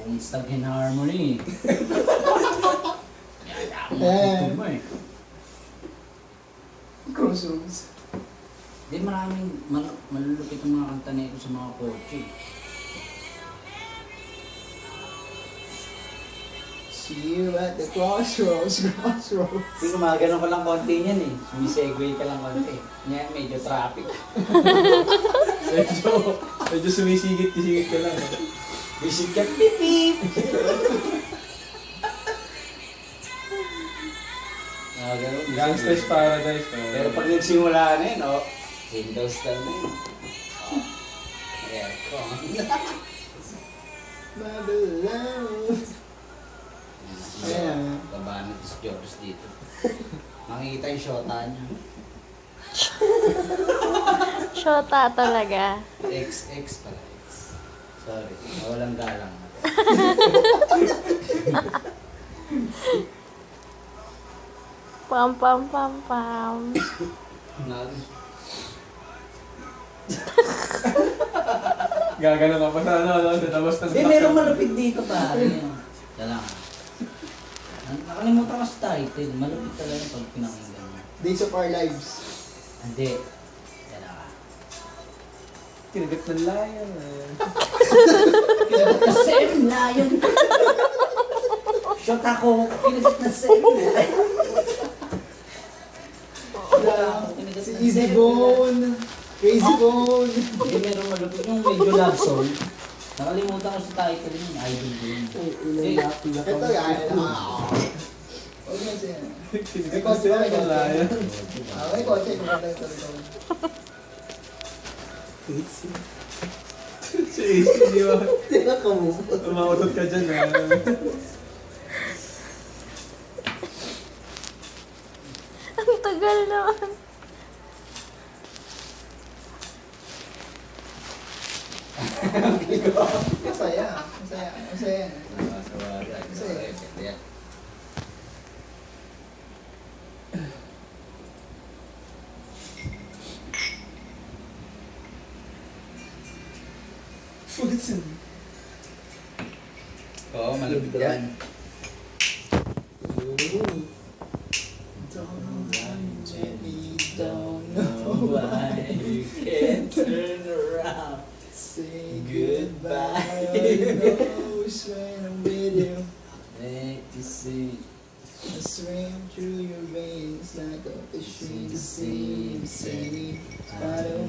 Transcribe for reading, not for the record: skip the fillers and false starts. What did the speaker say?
Instant in harmony. Yan, mo eh. Crossroads. Di maraming malulupit ang mga kanta na ito sa mga kotse. See you at the crossroads. Hindi gumagano ka lang konti niyan eh. Sumisegue ka lang konti. Yan, medyo traffic. Medyo sumisigit-sigit ka lang. Visit ka, pip pip! Ganun. Gangster's Paradise. Pero pag nagsimula na yun, oh, Windows down na yun. Oh, aircon. Ayan. Baba na si George dito. Makikita yung shota niya. Shota talaga. X pala, X. Sorry, walang galang. Pam pam pam pam. Gagano ka pa sa sa tabas ng Hindi, merong malupit dito pare. Dalang. Nakalimutan ko sa title. Malupit talaga pag pinakinggan mo. Days of Our Lives. Hindi. Dalang. Kinagat ng lion. Kinagat na same lion. Shot ako. Kinagat na same lion. Si Easy Bone. Crazy Bone. Hindi, merong malupit yung medyo love song. Nakalimutan ko sa title yun. Idol ko yun. Ito yan. Huwag na siya. Kinagat ng lion. May kotse. Si Ace, di ba? Tira ka mo. Umautot ka dyan ha. Ang tagal naman. Masaya. Masaya. Fulton. Oo, malupit yan. Don't know why you can't turn around. Say goodbye. Knows when I'm with you. Let you see. I swim through your veins like a fish in the sea. I don't